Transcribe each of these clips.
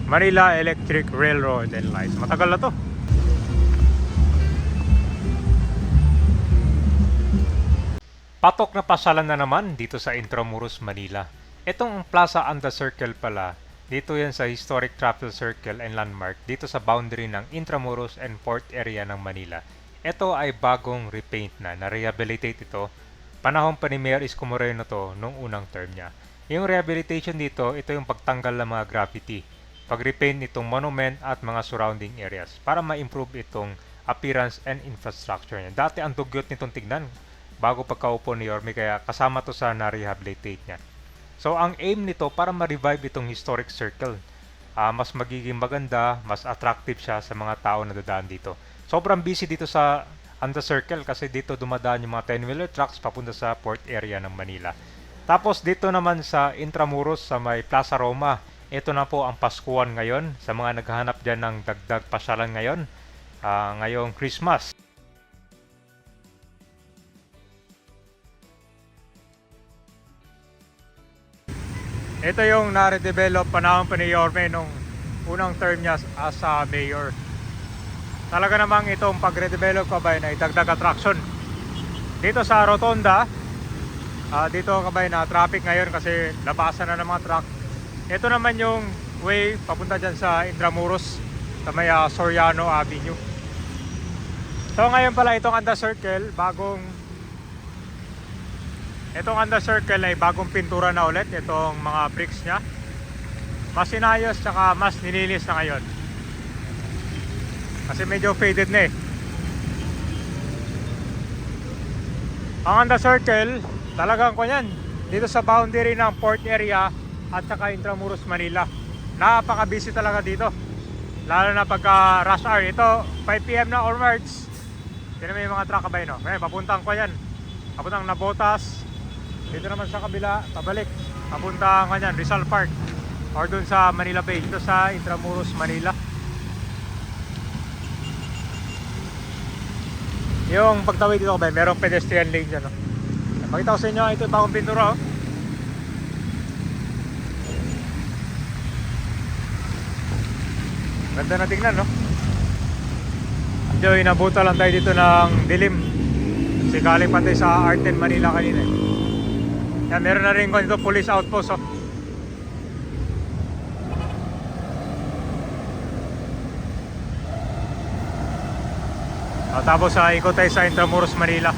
Manila Electric Railroad and Lights. Matagal na to. Patok na pasyalan na naman dito sa Intramuros, Manila. Itong Plaza and the Circle pala, dito yan sa Historic Traffic Circle and Landmark, dito sa boundary ng Intramuros and Port area ng Manila. Ito ay bagong repaint na rehabilitate ito. Panahon pa ni Mayor Isko Moreno to nung unang term niya. Yung rehabilitation dito, ito yung pagtanggal ng mga graffiti, pag-repaint itong monument at mga surrounding areas para ma-improve itong appearance and infrastructure niya. Dati ang dugyot nitong tignan bago pagkaupo ni Yorme, kaya kasama to sa na-rehabilitate niya. So ang aim nito para ma-revive itong historic circle. Mas magiging maganda, mas attractive siya sa mga tao na dadaan dito. Sobrang busy dito sa Anda Circle kasi dito dumadaan yung mga 10-wheeler trucks papunta sa port area ng Manila. Tapos dito naman sa Intramuros sa may Plaza Roma, ito na po ang Paskuhan ngayon sa mga naghahanap dyan ng dagdag pasyalan ngayon, ngayong Christmas. Ito yung na-redevelop panahon pa ni Yorme nung unang term niya as mayor. Talaga namang itong pag-redevelop kabay na idagdag attraction. Dito sa Rotonda, dito kabay na traffic ngayon kasi labasan na ng mga truck. Ito naman yung way papunta dyan sa Intramuros sa may Soriano Avenue. So ngayon pala itong Anda Circle, itong Anda Circle ay bagong pintura na ulit. Itong mga bricks nya mas inayos tsaka mas nilinis na ngayon kasi medyo faded na eh. Ang Anda Circle talagang kanyan dito sa boundary ng port area at saka Intramuros, Manila. Napaka-busy talaga dito. Lalo na pagka rush hour. Ito, 5 PM na onwards. Yan may mga truck kabay, no? Ngayon, papuntang ko yan. Papuntang Nabotas. Dito naman sa kabila, pabalik. Papuntang kanyan, Rizal Park. Or dun sa Manila Bay. Dito sa Intramuros, Manila. Yung pagtawid dito kabay, merong pedestrian lane dyan, no? Pakita ko sa inyo, ito yung bagong pintura, oh. Ganda na tingnan, no? Medyo inabuta lang tayo dito ng dilim. Kasi galing pa tayo sa Arten, Manila kanina. Yan, meron na rin ko dito police outpost, oh. Tapos ikot tayo sa Intramuros, Manila.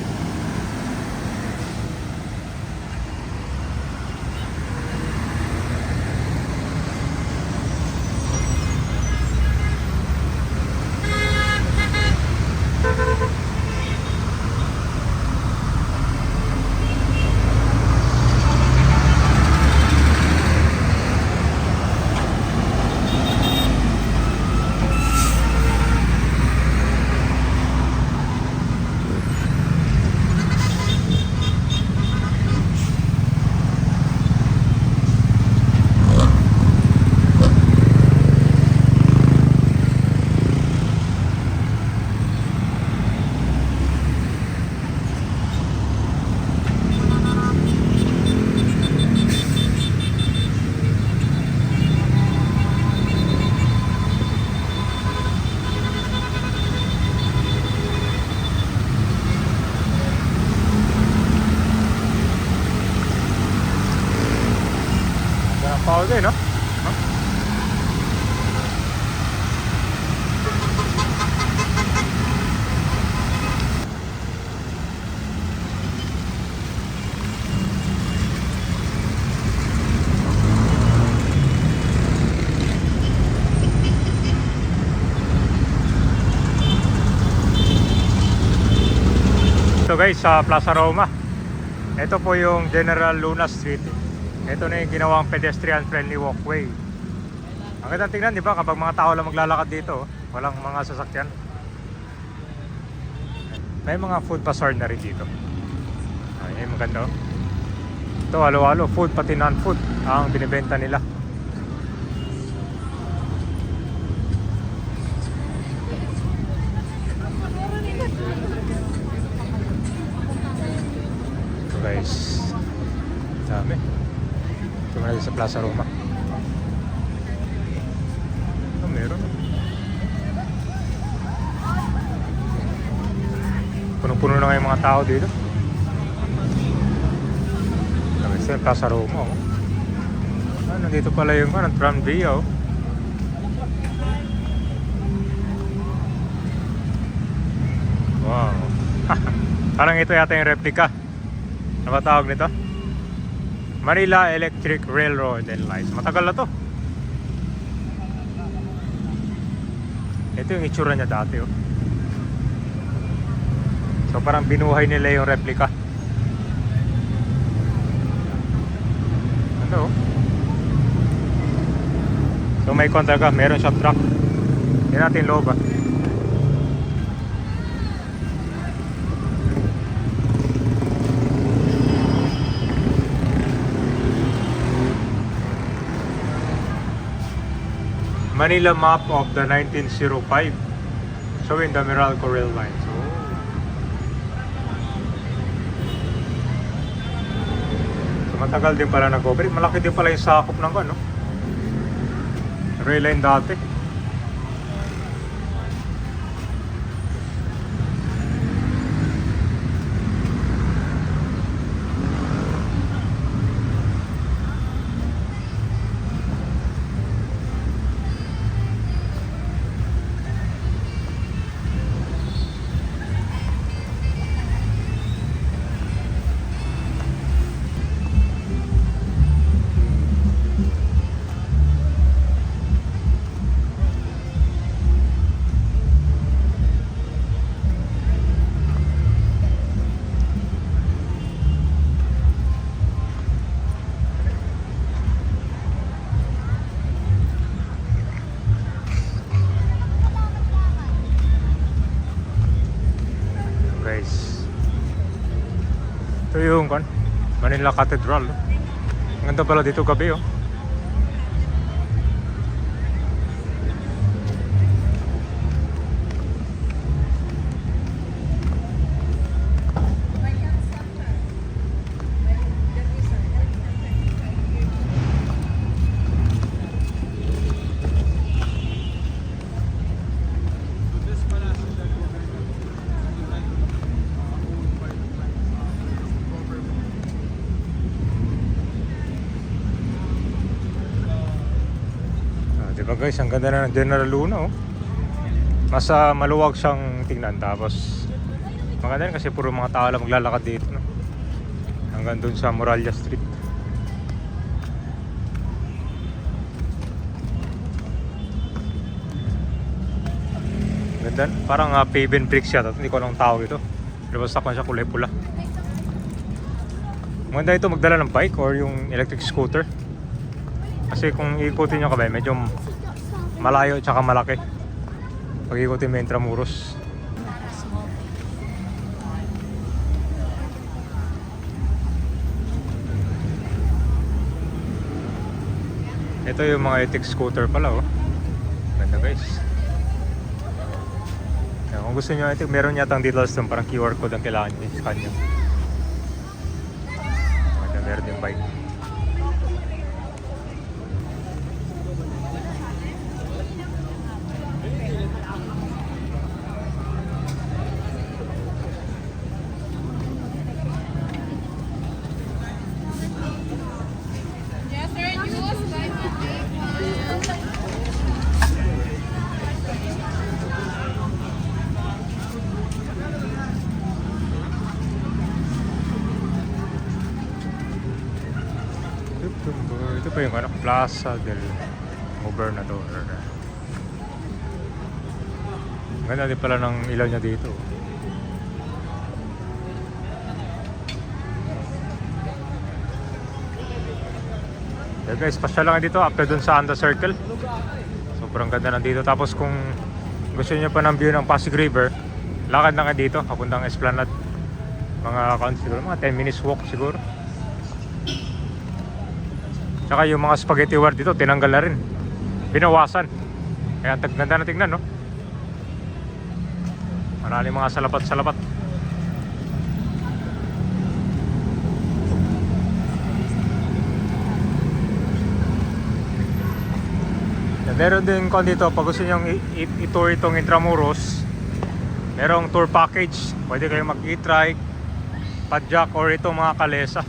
Paul din, no? Huh? Ito guys, sa Plaza Roma. Ito po yung General Luna Street. Ito na yung ginawang pedestrian friendly walkway. Ang gandang tingnan, di ba? Kapag mga tao lang maglalakad dito, walang mga sasakyan. May mga food bazaar na rin dito. Ay, maganda, oh. Ito, halo-halo, food pati non-food ang binibenta nila. Ito guys, dami. Ito na sa Plaza Roma. meron. Punong-puno na nga yung mga tao dito. Ito yung Plaza Roma, oh. Nandito pala yung Tram Via, oh. Wow. Parang ito yata yung replica. Ano ba tawag nito? Manila Electric Railroad and Lights. Matagal na to. Ito yung itsura niya dati, oh. So parang binuhay nila yung replica. Ano? So may kontra ka, meron siyang truck. Hindi natin loob, ah. Manila map of the 1905 showing the Meralco Rail Line. So matagal din pala nag-operate. Malaki din pala yung sakop ng rail line dati. Ito yung Manila Cathedral. Ang ganda pala dito gabi, oh. Diba guys, ang ganda na ng General Luna, oh. Mas maluwag siyang tingnan, tapos maganda rin kasi puro mga tao lang maglalakad dito, no? Hanggang dun sa Moralia Street. Ganda, parang pavement bricks siya, hindi ko anong tawag ito, pero basta pa siya kulay pula. Maganda ito magdala ng bike or yung electric scooter. Kasi kung ikutin nyo kabay, medyo malayo at saka malaki pag ikutin mo Intramuros. Ito yung mga electric scooter pala, oh. Ganda guys. Kung gusto nyo, meron yatang details doon, parang QR code ang kailangan nyo sa kanya. Meron din bike. Ito pa yung Plaza del Gobernador. Ganda din pala ng ilaw niya dito. Yeah guys, pasyal lang dito after dun sa Anda Circle. Sobrang ganda nandito. Tapos kung gusto niyo pa ng view ng Pasig River, lakad na kayo dito papuntang Esplanade. Siguro mga 10 minutes walk siguro. Tsaka yung mga spaghetti ware dito, tinanggal na rin. Binawasan. Kaya ganda na tingnan, no? Maraming mga salapat-salapat. Meron din kung dito, pag gusto nyo i-tour itong Intramuros, merong tour package. Pwede kayong mag-e-trike, padjak, or itong mga kalesa.